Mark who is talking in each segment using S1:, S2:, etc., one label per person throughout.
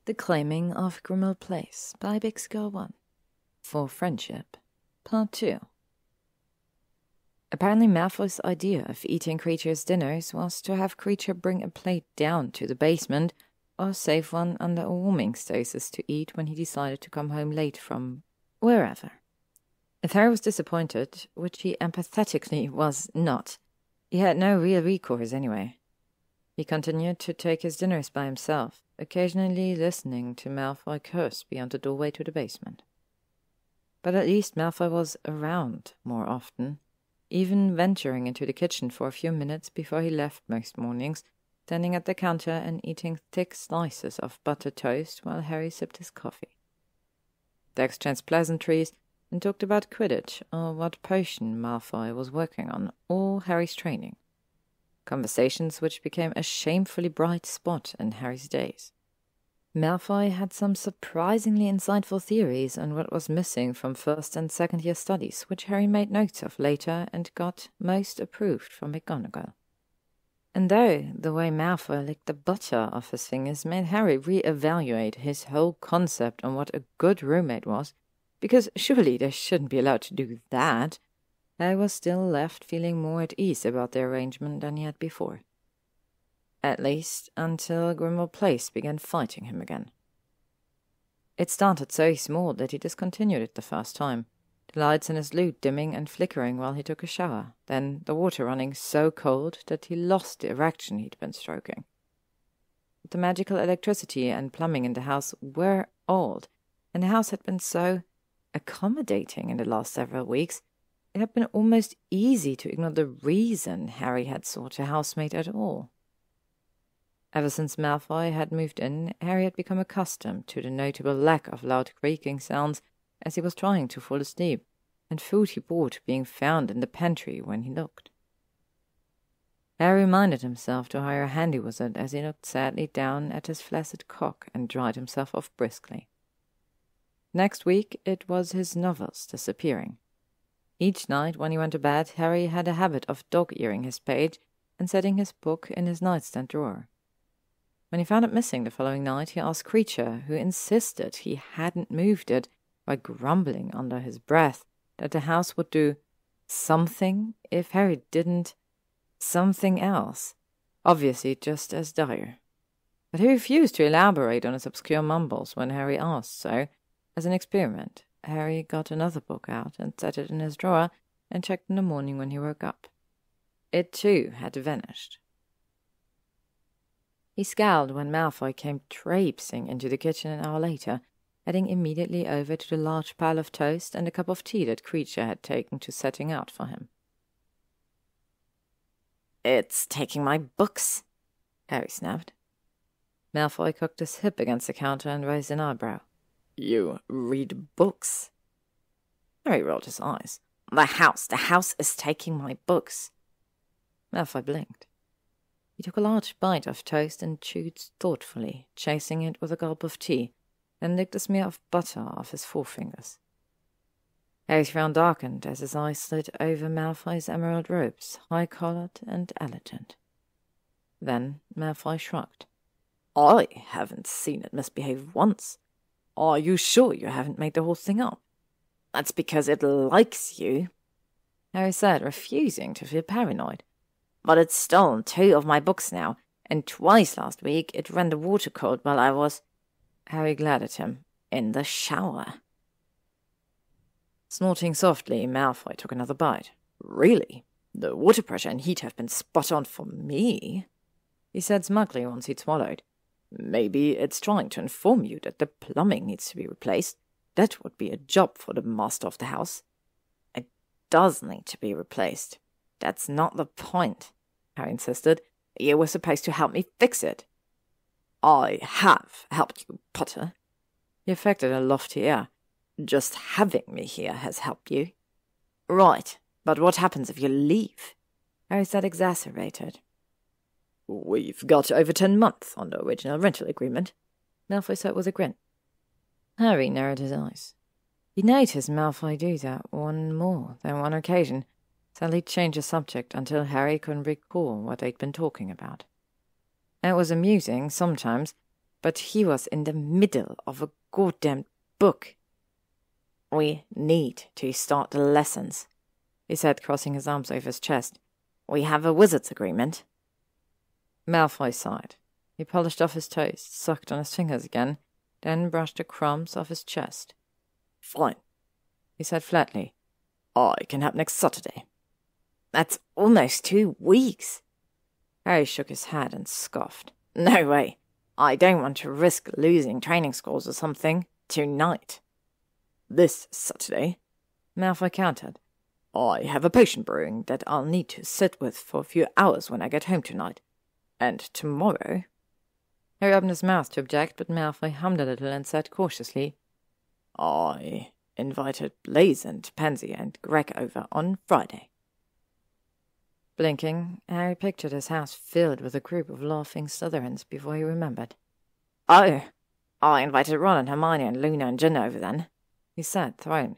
S1: The Claiming of Grimmauld Place by bixgirl1. For Friendship, Part 2. Apparently Malfoy's idea of eating Kreacher's dinners was to have Kreacher bring a plate down to the basement or save one under a warming stasis to eat when he decided to come home late from wherever. If Harry was disappointed, which he empathetically was not, he had no real recourse anyway. He continued to take his dinners by himself, occasionally listening to Malfoy curse beyond the doorway to the basement. But at least Malfoy was around more often, even venturing into the kitchen for a few minutes before he left most mornings, standing at the counter and eating thick slices of buttered toast while Harry sipped his coffee. They exchanged pleasantries and talked about Quidditch or what potion Malfoy was working on, or Harry's training. Conversations which became a shamefully bright spot in Harry's days. Malfoy had some surprisingly insightful theories on what was missing from first and second year studies, which Harry made notes of later and got most approved from McGonagall. And though the way Malfoy licked the butter off his fingers made Harry re-evaluate his whole concept on what a good roommate was, because surely they shouldn't be allowed to do that, Harry was still left feeling more at ease about the arrangement than he had before. At least until Grimmauld Place began fighting him again. It started so small that he discontinued it the first time, the lights in his lute dimming and flickering while he took a shower, then the water running so cold that he lost the erection he'd been stroking. The magical electricity and plumbing in the house were old, and the house had been so accommodating in the last several weeks, it had been almost easy to ignore the reason Harry had sought a housemate at all. Ever since Malfoy had moved in, Harry had become accustomed to the notable lack of loud creaking sounds as he was trying to fall asleep, and food he bought being found in the pantry when he looked. Harry reminded himself to hire a handy wizard as he looked sadly down at his flaccid cock and dried himself off briskly. Next week it was his novels disappearing. Each night when he went to bed, Harry had a habit of dog-earing his page and setting his book in his nightstand drawer. When he found it missing the following night, he asked Kreacher, who insisted he hadn't moved it, by grumbling under his breath that the house would do something if Harry didn't something else, obviously just as dire. But he refused to elaborate on his obscure mumbles when Harry asked, so, as an experiment, Harry got another book out and set it in his drawer and checked in the morning when he woke up. It too had vanished. He scowled when Malfoy came traipsing into the kitchen an hour later, heading immediately over to the large pile of toast and a cup of tea that Kreacher had taken to setting out for him. "It's taking my books," Harry snapped. Malfoy cocked his hip against the counter and raised an eyebrow. "You read books?" Harry rolled his eyes. The house is taking my books." Malfoy blinked. He took a large bite of toast and chewed thoughtfully, chasing it with a gulp of tea, then licked a smear of butter off his forefingers. Harry's frown darkened as his eyes slid over Malfoy's emerald robes, high-collared and elegant. Then Malfoy shrugged. "I haven't seen it misbehave once. Are you sure you haven't made the whole thing up?" "That's because it likes you," Harry said, refusing to feel paranoid. "But it's stolen 2 of my books now, and twice last week it ran the water cold while I was—" Harry glared at him. "In the shower." Snorting softly, Malfoy took another bite. "Really? The water pressure and heat have been spot on for me," he said smugly once he'd swallowed. "Maybe it's trying to inform you that the plumbing needs to be replaced. That would be a job for the master of the house." "It does need to be replaced. That's not the point," Harry insisted. "You were supposed to help me fix it." "I have helped you, Potter." He affected a lofty air. "Just having me here has helped you." "Right, but what happens if you leave?" Harry said, exacerbated. "We've got over 10 months on the original rental agreement," Malfoy said with a grin. Harry narrowed his eyes. He noticed Malfoy do that on more than one occasion, Sally changed the subject until Harry couldn't recall what they'd been talking about. It was amusing, sometimes, but he was in the middle of a goddamn book. "We need to start the lessons," he said, crossing his arms over his chest. "We have a wizard's agreement." Malfoy sighed. He polished off his toast, sucked on his fingers again, then brushed the crumbs off his chest. "Fine," he said flatly. "I can have next Saturday." "That's almost 2 weeks." Harry shook his head and scoffed. "No way. I don't want to risk losing training scores or something tonight." "This Saturday," Malfoy countered. "I have a potion brewing that I'll need to sit with for a few hours when I get home tonight. And tomorrow—" Harry opened his mouth to object, but Malfoy hummed a little and said cautiously, "I invited Blaze and Pansy and Greg over on Friday." Blinking, Harry pictured his house filled with a group of laughing Slytherins before he remembered. "Oh, I invited Ron and Hermione and Luna and Ginny over then," he said, thrown.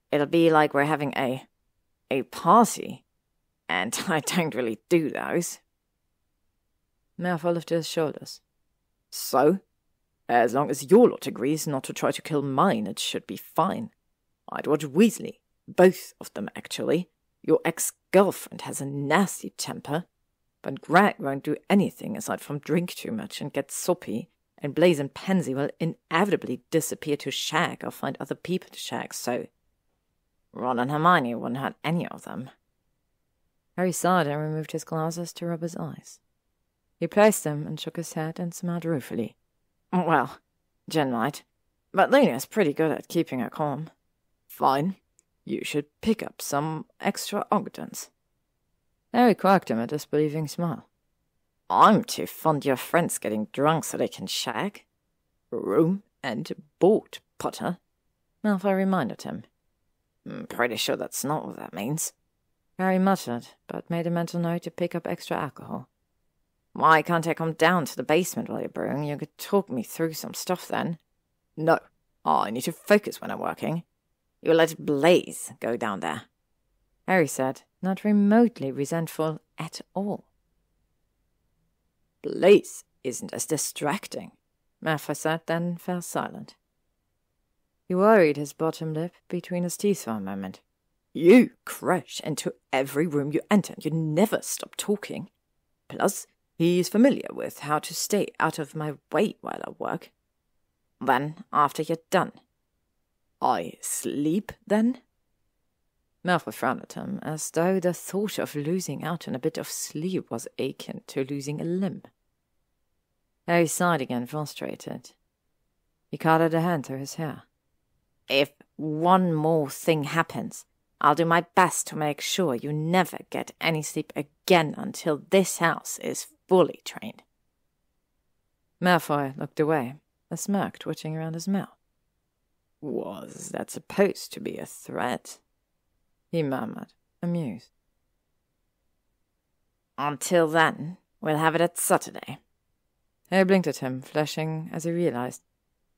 S1: "It'll be like we're having a party, and I don't really do those." Malfoy lifted his shoulders. "So, as long as your lot agrees not to try to kill mine, it should be fine. I'd watch Weasley, both of them actually. Your ex-girlfriend has a nasty temper, but Greg won't do anything aside from drink too much and get soppy, and Blaze and Pansy will inevitably disappear to shag or find other people to shag, so Ron and Hermione wouldn't hurt any of them." Harry sighed and removed his glasses to rub his eyes. He placed them and shook his head and smiled ruefully. "Well, Jen might, but Luna's pretty good at keeping her calm." "Fine. You should pick up some extra Ogdens." Harry quirked him a disbelieving smile. "I'm too fond of your friends getting drunk so they can shag." "Room and board, Potter," Malfoy reminded him. "I'm pretty sure that's not what that means," Harry muttered, but made a mental note to pick up extra alcohol. "Why can't I come down to the basement while you're brewing? You could talk me through some stuff then." "No, I need to focus when I'm working." "You let Blaze go down there," Harry said, not remotely resentful at all. "Blaze isn't as distracting," Malfoy said, then fell silent. He worried his bottom lip between his teeth for a moment. "You crash into every room you enter and you never stop talking. Plus, he's familiar with how to stay out of my way while I work." "Then, after you're done." "I sleep, then?" Malfoy frowned at him, as though the thought of losing out on a bit of sleep was akin to losing a limb. Harry sighed again, frustrated. He caught a hand through his hair. "If one more thing happens, I'll do my best to make sure you never get any sleep again until this house is fully trained." Malfoy looked away, a smirk twitching around his mouth. "Was that supposed to be a threat?" he murmured, amused. "Until then, we'll have it at Saturday." Harry blinked at him, flashing as he realized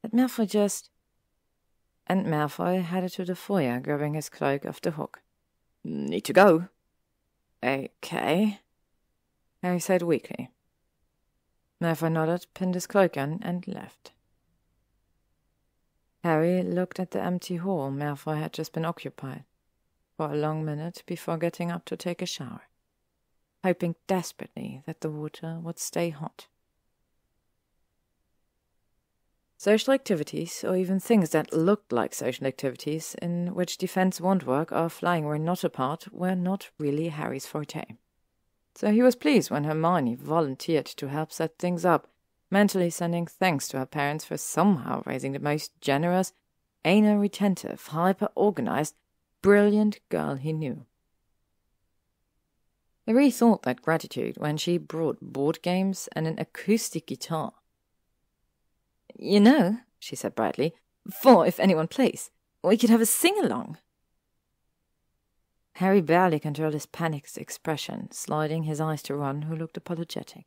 S1: that Malfoy just... And Malfoy headed to the foyer, grabbing his cloak off the hook. "Need to go." "Okay," Harry said weakly. Malfoy nodded, pinned his cloak on, and left. Harry looked at the empty hall Malfoy had just been occupied for a long minute before getting up to take a shower, hoping desperately that the water would stay hot. Social activities, or even things that looked like social activities, in which defense won't work or flying were not a part, were not really Harry's forte. So he was pleased when Hermione volunteered to help set things up, mentally sending thanks to her parents for somehow raising the most generous, anal-retentive, hyper-organized, brilliant girl he knew. He rethought that gratitude when she brought board games and an acoustic guitar. "You know," she said brightly, "for if anyone plays, we could have a sing-along." Harry barely controlled his panicked expression, sliding his eyes to Ron, who looked apologetic.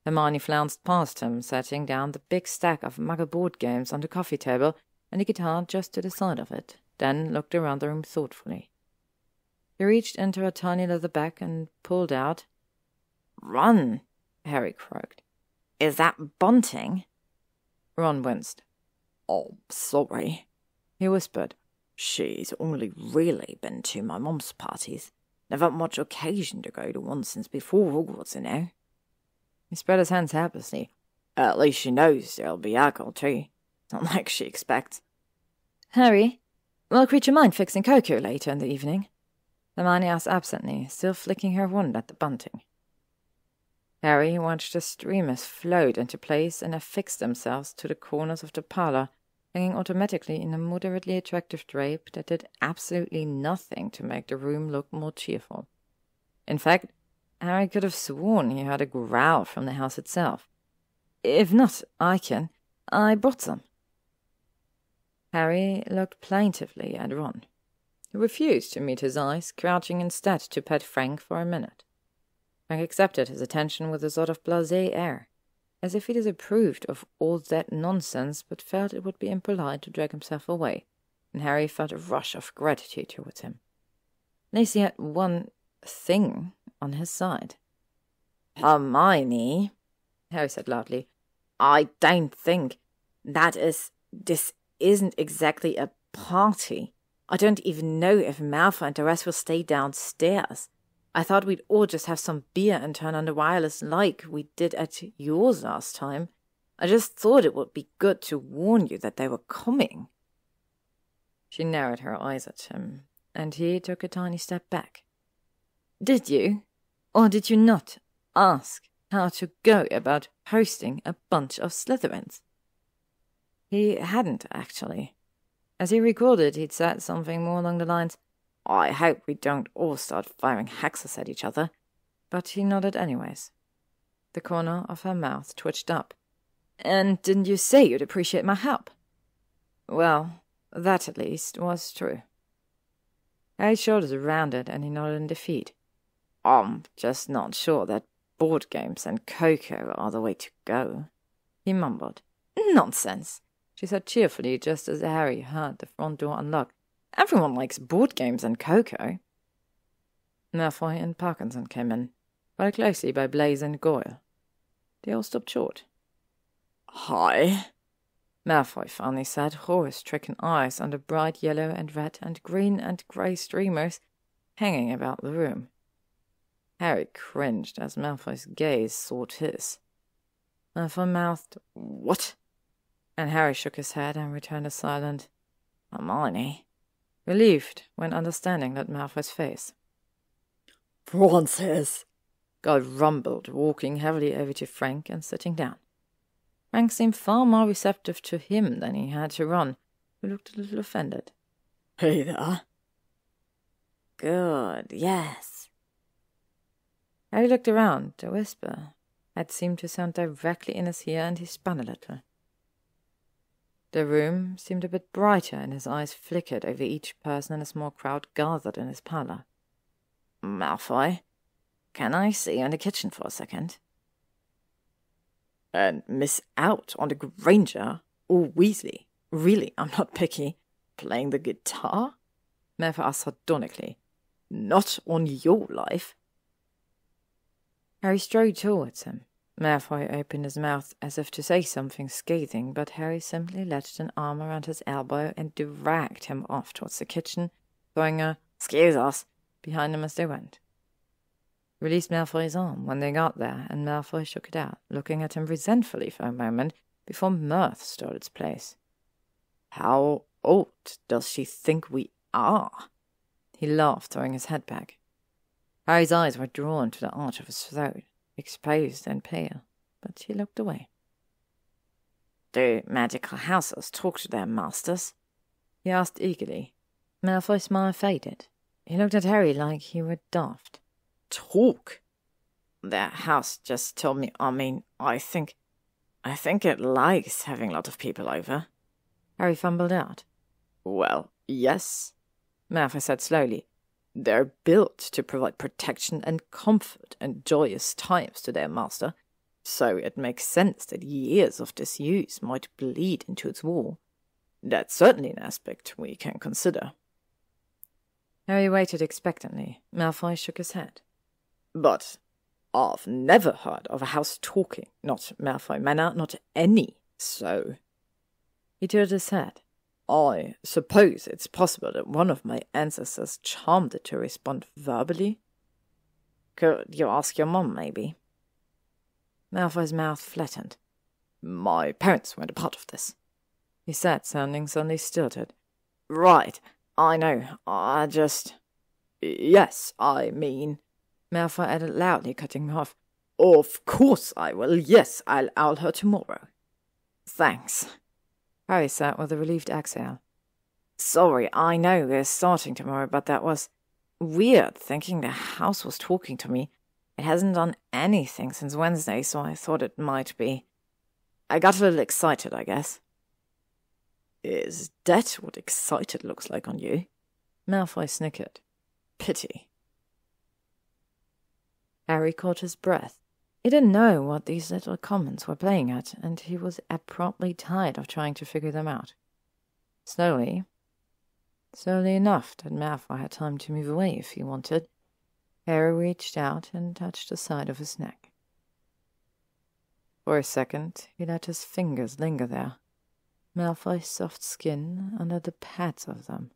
S1: Hermione flounced past him, setting down the big stack of muggle board games on the coffee table and the guitar just to the side of it, then looked around the room thoughtfully. He reached into a tiny leather bag and pulled out... "Run!" Harry croaked. "Is that bunting?" Ron winced.
S2: "Oh, sorry,"
S1: he whispered.
S2: "She's only really been to my mum's parties. Never much occasion to go to one since before Hogwarts, you know."
S1: He spread his hands helplessly.
S2: "At least she knows there'll be alcohol too. Not like she expects."
S1: "Harry, will Creature mind fixing cocoa later in the evening?" Hermione asked absently, still flicking her wand at the bunting. Harry watched the streamers float into place and affix themselves to the corners of the parlor, hanging automatically in a moderately attractive drape that did absolutely nothing to make the room look more cheerful. In fact, Harry could have sworn he heard a growl from the house itself. "If not, I brought some." Harry looked plaintively at Ron, who refused to meet his eyes, crouching instead to pet Frank for a minute. Frank accepted his attention with a sort of blasé air, as if he disapproved of all that nonsense but felt it would be impolite to drag himself away, and Harry felt a rush of gratitude towards him. At least he had one thing on his side.
S2: "Hermione,"
S1: Harry said loudly,
S2: "I don't think this isn't exactly a party. I don't even know if Malfoy and the rest will stay downstairs. I thought we'd all just have some beer and turn on the wireless like we did at yours last time. I just thought it would be good to warn you that they were coming."
S1: She narrowed her eyes at him, and he took a tiny step back. "Did you, or did you not, ask how to go about hosting a bunch of Slytherins?" He hadn't, actually. As he recalled it, he'd said something more along the lines,
S2: "I hope we don't all start firing hexes at each other."
S1: But he nodded anyways. The corner of her mouth twitched up. "And didn't you say you'd appreciate my help?" Well, that at least was true. Harry's shoulders rounded and he nodded in defeat.
S2: "I'm just not sure that board games and cocoa are the way to go,"
S1: he mumbled. "Nonsense," she said cheerfully, just as Harry heard the front door unlock. "Everyone likes board games and cocoa." Malfoy and Parkinson came in, followed closely by Blaise and Goyle. They all stopped short.
S2: "Hi,"
S1: Malfoy finally said, horror-stricken eyes on the bright yellow and red and green and grey streamers hanging about the room. Harry cringed as Malfoy's gaze sought his. Malfoy mouthed, "What?" and Harry shook his head and returned a silent
S2: "Hermione,"
S1: relieved when understanding that Malfoy's face.
S2: "Francis,"
S1: God rumbled, walking heavily over to Frank and sitting down. Frank seemed far more receptive to him than he had to Ron, who looked a little offended.
S2: "Hey there."
S1: "Good, yes." Harry looked around. The whisper had seemed to sound directly in his ear, and he spun a little. The room seemed a bit brighter, and his eyes flickered over each person in a small crowd gathered in his parlor.
S2: "Malfoy, can I see you in the kitchen for a second?" "And miss out on the Granger or Weasley? Really, I'm not picky. Playing the guitar?" Malfoy asked sardonically. "Not on your life."
S1: Harry strode towards him. Malfoy opened his mouth as if to say something scathing, but Harry simply latched an arm around his elbow and dragged him off towards the kitchen, throwing a "Excuse us" behind him as they went. He released Malfoy's arm when they got there, and Malfoy shook it out, looking at him resentfully for a moment before mirth stole its place.
S2: "How old does she think we are?"
S1: He laughed, throwing his head back. Harry's eyes were drawn to the arch of his throat, exposed and pale, but he looked away.
S2: "Do magical houses talk to their masters?"
S1: he asked eagerly. Malfoy's smile faded. He looked at Harry like he were daft.
S2: "Talk? Their house just told me, I think it likes having a lot of people over."
S1: Harry fumbled out.
S2: "Well, yes," Malfoy said slowly. "They're built to provide protection and comfort and joyous times to their master, so it makes sense that years of disuse might bleed into its wall. That's certainly an aspect we can consider."
S1: Harry waited expectantly. Malfoy shook his head.
S2: "But I've never heard of a house talking, not Malfoy Manor, not any
S1: So? He tilted his head. I suppose it's possible that one of my ancestors charmed it to respond verbally?
S2: Could you ask your mom, maybe?
S1: Malfoy's mouth flattened. My parents weren't a part of this, he said, sounding suddenly stilted.
S2: Right, I know, I just...
S1: Yes, I mean... Malfoy added loudly, cutting him off. Of course I will, yes, I'll owl her tomorrow.
S2: Thanks.
S1: Harry sat with a relieved exhale.
S2: Sorry, I know we're starting tomorrow, but that was weird, thinking the house was talking to me. It hasn't done anything since Wednesday, so I thought it might be. I got a little excited, I guess.
S1: Is that what excited looks like on you? Malfoy snickered. Pity. Harry caught his breath. He didn't know what these little comments were playing at, and he was abruptly tired of trying to figure them out. Slowly enough that Malfoy had time to move away if he wanted, Harry reached out and touched the side of his neck. For a second, he let his fingers linger there, Malfoy's soft skin under the pads of them.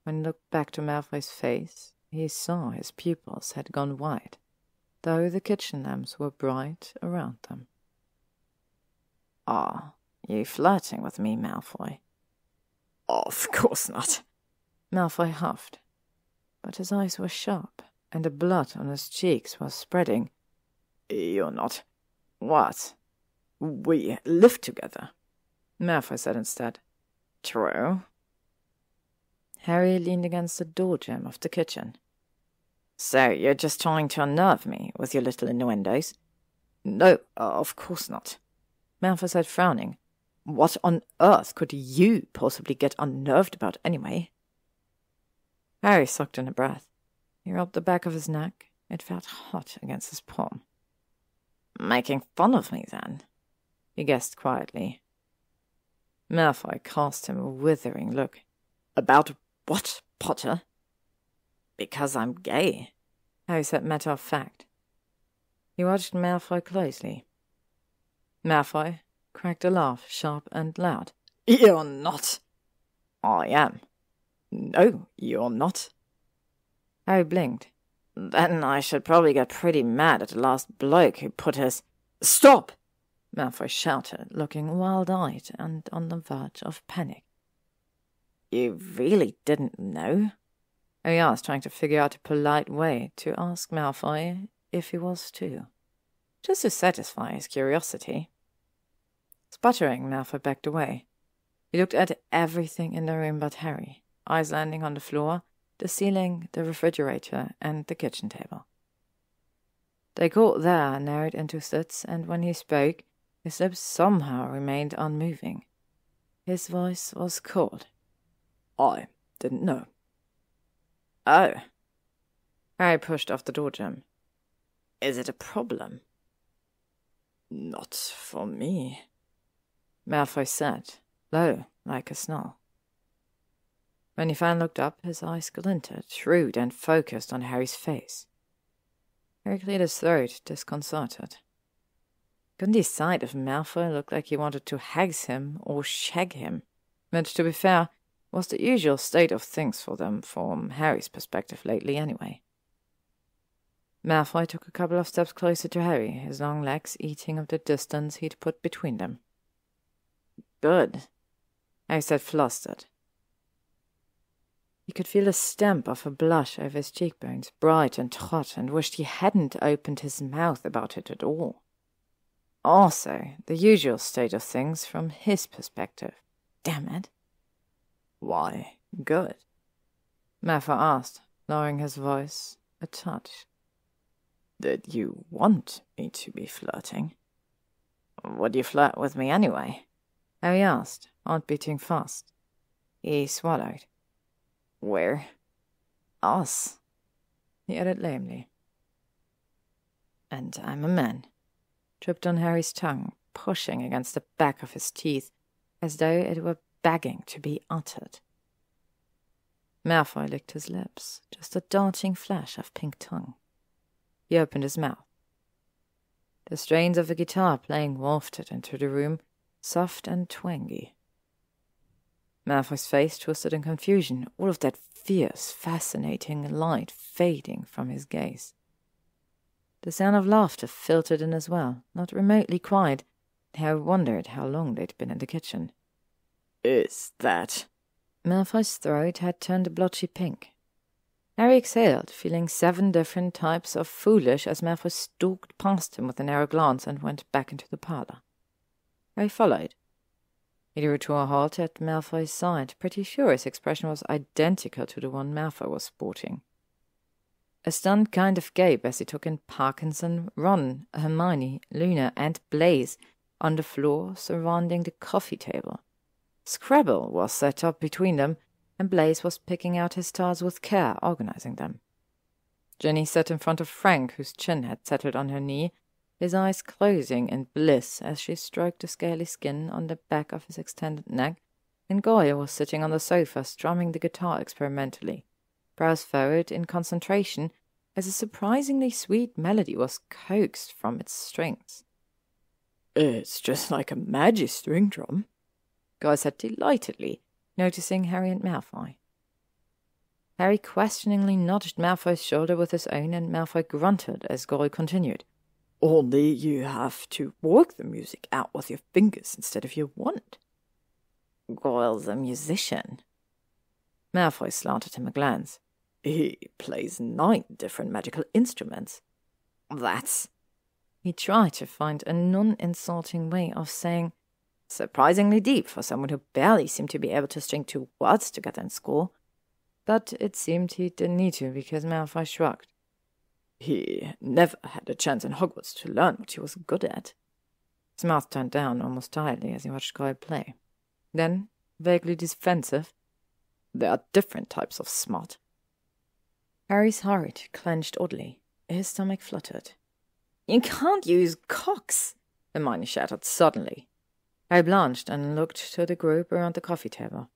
S1: When he looked back to Malfoy's face, he saw his pupils had gone wide, though the kitchen lamps were bright around them.
S2: Are you flirting with me, Malfoy?
S1: Of course not. Malfoy huffed, but his eyes were sharp, and the blood on his cheeks was spreading. You're not.
S2: What?
S1: We live together, Malfoy said instead.
S2: True.
S1: Harry leaned against the door jamb of the kitchen.
S2: So you're just trying to unnerve me with your little innuendos?
S1: No, of course not, Malfoy said, frowning. What on earth could you possibly get unnerved about anyway? Harry sucked in a breath. He rubbed the back of his neck. It felt hot against his palm.
S2: Making fun of me, then?
S1: He guessed quietly. Malfoy cast him a withering look. About what, Potter?
S2: Because I'm gay,
S1: Harry said matter of fact. He watched Malfoy closely. Malfoy cracked a laugh, sharp and loud. You're not.
S2: I am.
S1: No, you're not. Harry blinked.
S2: Then I should probably get pretty mad at the last bloke who put his...
S1: Stop! Malfoy shouted, looking wild-eyed and on the verge of panic.
S2: You really didn't know?
S1: Harry asked, trying to figure out a polite way to ask Malfoy if he was too, just to satisfy his curiosity. Sputtering, Malfoy backed away. He looked at everything in the room but Harry, eyes landing on the floor, the ceiling, the refrigerator, and the kitchen table. They caught there, narrowed into slits, and when he spoke, his lips somehow remained unmoving. His voice was cold. I didn't know.
S2: Oh.
S1: Harry pushed off the door jamb.
S2: Is it a problem?
S1: Not for me, Malfoy said, low, like a snarl. When he finally looked up, his eyes glinted, shrewd and focused on Harry's face. Harry cleared his throat, disconcerted. Couldn't decide if Malfoy looked like he wanted to hags him or shag him, which, to be fair, was the usual state of things for them from Harry's perspective lately anyway. Malfoy took a couple of steps closer to Harry, his long legs eating of the distance he'd put between them.
S2: Good,
S1: Harry said, flustered. He could feel a stamp of a blush over his cheekbones, bright and hot, and wished he hadn't opened his mouth about it at all. Also, the usual state of things from his perspective. Damn it.
S2: Why, good?
S1: Malfoy asked, lowering his voice a touch.
S2: Did you want me to be flirting? Would you flirt with me anyway?
S1: Harry asked, heart beating fast. He swallowed.
S2: Where? Us,
S1: he added lamely. And I'm a man, tripped on Harry's tongue, pushing against the back of his teeth, as though it were begging to be uttered. Malfoy licked his lips, just a darting flash of pink tongue. He opened his mouth. The strains of a guitar playing wafted into the room, soft and twangy. Malfoy's face twisted in confusion, all of that fierce, fascinating light fading from his gaze. The sound of laughter filtered in as well, not remotely quiet. Harry wondered how long they'd been in the kitchen.
S3: Is that...
S1: Malfoy's throat had turned a blotchy pink. Harry exhaled, feeling 7 different types of foolish as Malfoy stalked past him with a narrow glance and went back into the parlour. Harry followed. He drew to a halt at Malfoy's side, pretty sure his expression was identical to the one Malfoy was sporting. A stunned kind of gape as he took in Parkinson, Ron, Hermione, Luna, and Blaise on the floor surrounding the coffee table. Scrabble was set up between them, and Blaise was picking out his tiles with care, organizing them. Ginny sat in front of Frank, whose chin had settled on her knee, his eyes closing in bliss as she stroked the scaly skin on the back of his extended neck, and Goyle was sitting on the sofa strumming the guitar experimentally, brows furrowed in concentration as a surprisingly sweet melody was coaxed from its strings.
S3: It's just like a magic string drum,
S1: Goyle said delightedly, noticing Harry and Malfoy. Harry questioningly nudged Malfoy's shoulder with his own, and Malfoy grunted as Goyle continued.
S3: Only you have to work the music out with your fingers instead of your wand.
S2: Goyle's a musician.
S1: Malfoy slanted him a glance.
S3: He plays 9 different magical instruments.
S2: That's...
S1: He tried to find a non-insulting way of saying, surprisingly deep for someone who barely seemed to be able to string 2 words together in school. But it seemed he didn't need to, because Malfoy shrugged.
S3: He never had a chance in Hogwarts to learn what he was good at.
S1: His mouth turned down almost tiredly as he watched Goyle play. Then, vaguely defensive,
S3: there are different types of smart.
S1: Harry's heart clenched oddly. His stomach fluttered.
S2: You can't use cocks,
S1: Hermione shouted suddenly. Harry blanched and looked to the group around the coffee table.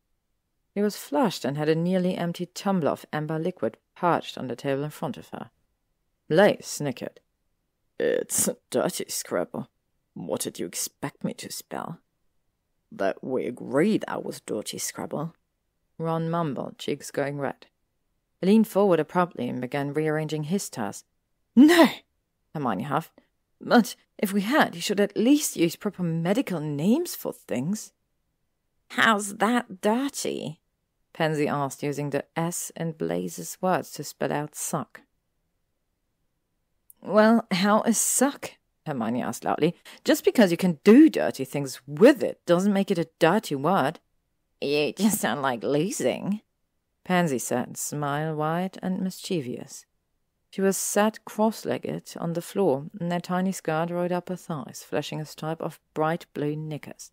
S1: He was flushed and had a nearly empty tumbler of amber liquid perched on the table in front of her. Blaise snickered.
S3: It's dirty, Scrabble. What did you expect me to spell? That we agreed I was dirty, Scrabble.
S1: Ron mumbled, cheeks going red. He leaned forward abruptly and began rearranging his tiles.
S2: No,
S1: Hermione huffed.
S2: But if we had, you should at least use proper medical names for things. How's that dirty?
S1: Pansy asked, using the S in Blaise's words to spell out suck.
S2: Well, how is suck? Hermione asked loudly. Just because you can do dirty things with it doesn't make it a dirty word. You just sound like losing,
S1: Pansy said, smile wide and mischievous. She was sat cross-legged on the floor, and her tiny skirt rolled up her thighs, flashing a stripe of bright blue knickers.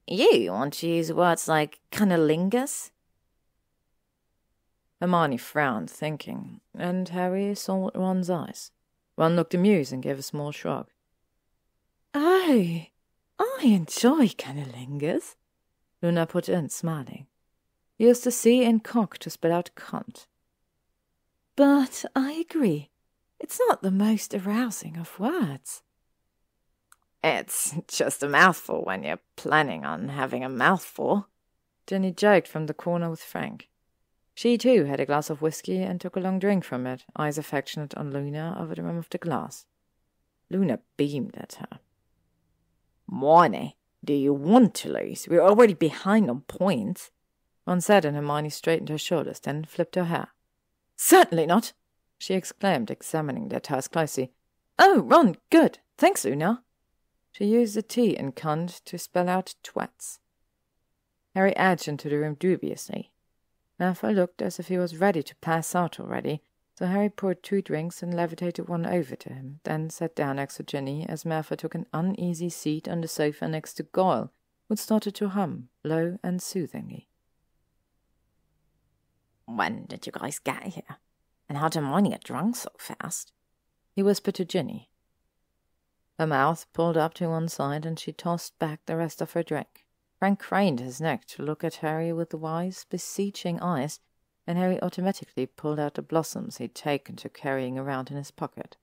S2: You want to use words like cunnilingus?
S1: Hermione frowned, thinking, and Harry saw Ron's eyes. Ron looked amused and gave a small shrug.
S2: Oh, I enjoy cunnilingus,
S1: Luna put in, smiling. He used the C in cock to spell out cunt.
S2: But I agree, it's not the most arousing of words. It's just a mouthful when you're planning on having a mouthful,
S1: Ginny joked from the corner with Frank. She, too, had a glass of whiskey and took a long drink from it, eyes affectionate on Luna over the rim of the glass. Luna beamed at her.
S2: Morny, do you want to lose? We're already behind on points,
S1: Ron said, and Hermione straightened her shoulders, then flipped her hair.
S2: Certainly not,
S1: she exclaimed, examining their tiles closely.
S2: Oh, Ron, good. Thanks, Luna.
S1: She used the T in cunt to spell out twats. Harry edged into the room dubiously. Malfoy looked as if he was ready to pass out already, so Harry poured 2 drinks and levitated one over to him, then sat down next to Ginny as Malfoy took an uneasy seat on the sofa next to Goyle, who started to hum, low and soothingly.
S2: When did you guys get here? And how did Hermione get drunk so fast?
S1: He whispered to Ginny. Her mouth pulled up to one side, and she tossed back the rest of her drink. Frank craned his neck to look at Harry with the wise, beseeching eyes, and Harry automatically pulled out the blossoms he'd taken to carrying around in his pocket.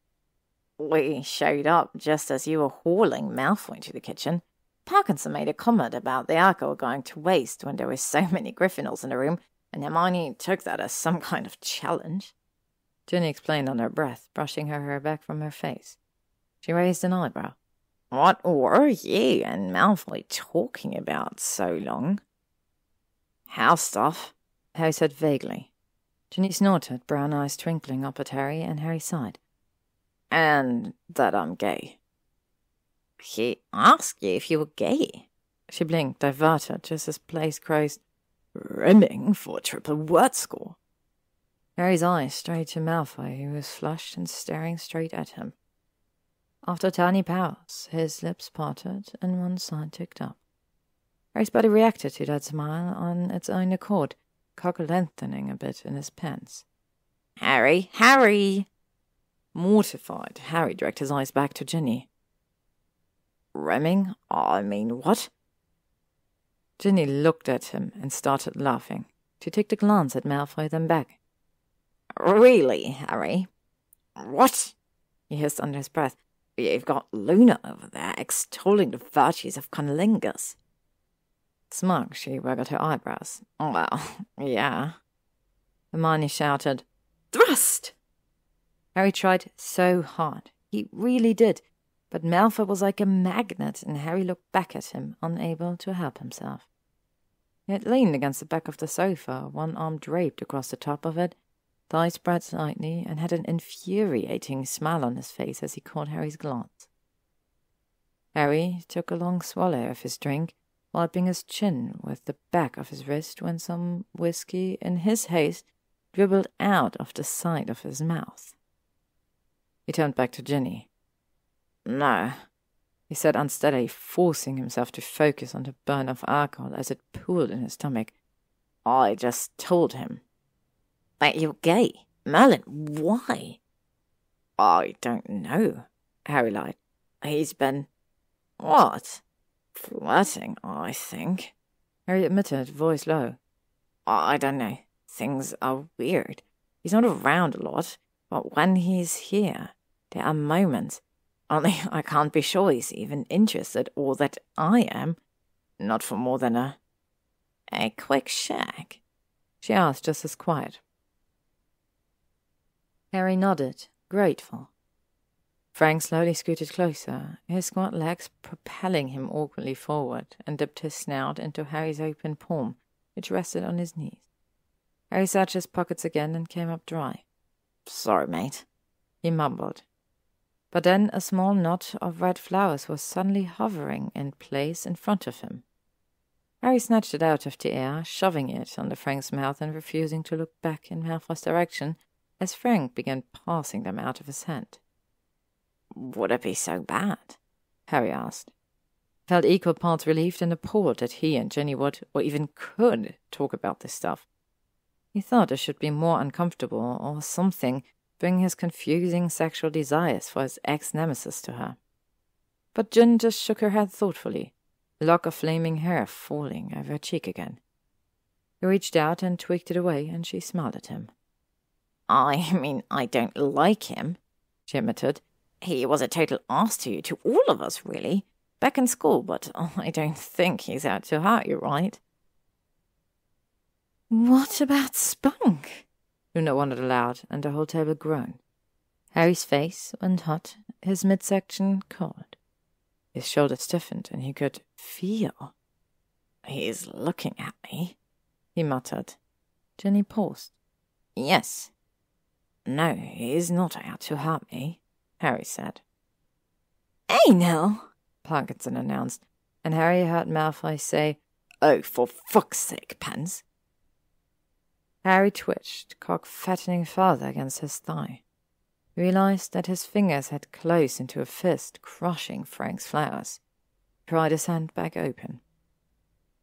S2: We showed up just as you were hauling Malfoy into the kitchen. Parkinson made a comment about the alcohol going to waste when there were so many Gryffindors in the room, and Hermione took that as some kind of challenge.
S1: Ginny explained under her breath, brushing her hair back from her face. She raised an eyebrow.
S3: What were you and Malfoy talking about so long?
S2: House stuff,
S1: Harry said vaguely. Ginny snorted, brown eyes twinkling up at Harry, and Harry sighed.
S3: And that I'm gay.
S2: He asked you if you were gay.
S1: She blinked, diverted, just as Place croaked,
S3: "Rimming for a triple word score."
S1: Harry's eyes strayed to Malfoy, who was flushed and staring straight at him. After a tiny pause, his lips parted and one side ticked up. Harry's body reacted to that smile on its own accord, cock lengthening a bit in his pants.
S2: Harry! Harry!
S1: Mortified, Harry dragged his eyes back to Ginny.
S3: Rimming? I mean, what?
S1: Ginny looked at him and started laughing. She took a glance at Malfoy, then back.
S2: Really, Harry?
S3: What?
S1: He hissed under his breath.
S3: You've got Luna over there extolling the virtues of cunnilingus.
S1: Smug, she waggled her eyebrows.
S3: Well, yeah.
S1: Hermione shouted,
S2: Thrust!
S1: Harry tried so hard. He really did. But Malfoy was like a magnet, and Harry looked back at him, unable to help himself. He had leaned against the back of the sofa, one arm draped across the top of it, thighs spread slightly, and had an infuriating smile on his face as he caught Harry's glance. Harry took a long swallow of his drink, wiping his chin with the back of his wrist when some whiskey, in his haste, dribbled out of the side of his mouth. He turned back to Ginny.
S3: No,
S1: he said unsteadily, forcing himself to focus on the burn of alcohol as it pooled in his stomach.
S3: I just told him.
S2: That you're gay. Merlin, why?
S3: I don't know, Harry lied. He's been...
S2: What?
S3: Flirting, I think.
S1: Harry admitted, voice low.
S3: I don't know. Things are weird. He's not around a lot, but when he's here, there are moments. Only I can't be sure he's even interested, or that I am. Not for more than a quick shag,
S1: she asked just as quiet. Harry nodded, grateful. Frank slowly scooted closer, his squat legs propelling him awkwardly forward, and dipped his snout into Harry's open palm, which rested on his knees. Harry searched his pockets again and came up dry.
S3: Sorry, mate,
S1: he mumbled. But then a small knot of red flowers was suddenly hovering in place in front of him. Harry snatched it out of the air, shoving it under Frank's mouth and refusing to look back in Malfoy's direction as Frank began passing them out of his hand.
S3: Would it be so bad?
S1: Harry asked. He felt equal parts relieved and appalled that he and Ginny would, or even could, talk about this stuff. He thought it should be more uncomfortable or something, bring his confusing sexual desires for his ex-nemesis to her. But Gin just shook her head thoughtfully, a lock of flaming hair falling over her cheek again. He reached out and tweaked it away, and she smiled at him.
S2: I mean, I don't like him,
S1: she admitted.
S2: He was a total arse to you, to all of us, really. Back in school, but I don't think he's out to hurt you, right?
S1: What about Spunk? Luna wondered aloud, and the whole table groaned. Harry's face went hot, his midsection cold. His shoulders stiffened, and he could feel.
S3: He's looking at me,
S1: he muttered. Ginny paused.
S3: Yes. No, he's not out to hurt me, Harry said.
S2: Hey, now,
S1: Parkinson announced, and Harry heard Malfoy say,
S3: Oh, for fuck's sake, Pens.
S1: Harry twitched, cock fattening farther against his thigh. He realized that his fingers had closed into a fist, crushing Frank's flowers. He pried his hand back open.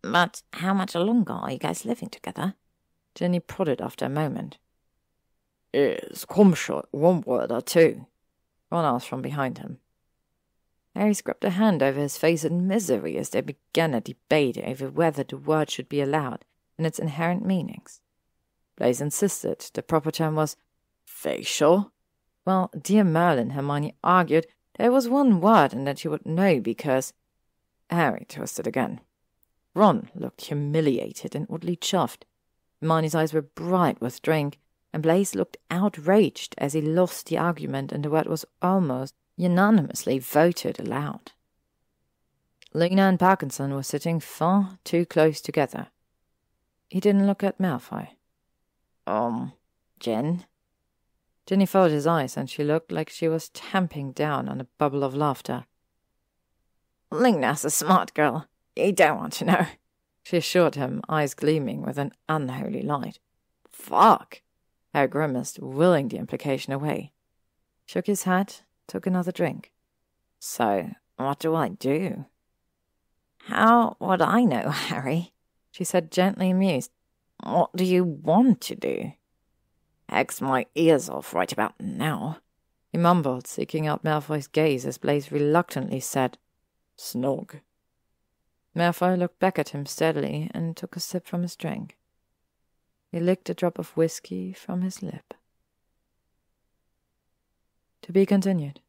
S2: But how much longer are you guys living together?
S1: Ginny prodded after a moment.
S3: Is Comshot 1 word or 2?
S1: Ron asked from behind him. Harry scrubbed a hand over his face in misery as they began a debate over whether the word should be allowed and its inherent meanings. Blaise insisted the proper term was
S3: facial.
S1: Well, dear Merlin, Hermione argued, there was one word and that she would know because... Harry twisted again. Ron looked humiliated and oddly chuffed. Hermione's eyes were bright with drink, and Blaise looked outraged as he lost the argument and the word was almost unanimously voted aloud. Luna and Parkinson were sitting far too close together. He didn't look at Malfoy.
S3: Jen?
S1: Ginny followed his eyes, and she looked like she was tamping down on a bubble of laughter.
S3: Luna's a smart girl. You don't want to know,
S1: she assured him, eyes gleaming with an unholy light.
S3: Fuck!
S1: Harry grimaced, willing the implication away. Shook his head, took another drink.
S3: So, what do I do? How would I know, Harry?
S1: She said, gently amused.
S3: What do you want to do? Hex my ears off right about now,
S1: he mumbled, seeking out Malfoy's gaze as Blaise reluctantly said, Snog. Malfoy looked back at him steadily and took a sip from his drink. He licked a drop of whiskey from his lip. To be continued.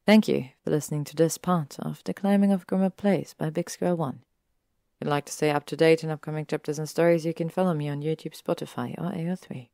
S1: Thank you for listening to this part of The Climbing of Grimmauld Place by bixgirl1. If you'd like to stay up to date on upcoming chapters and stories, you can follow me on YouTube, Spotify, or AO3.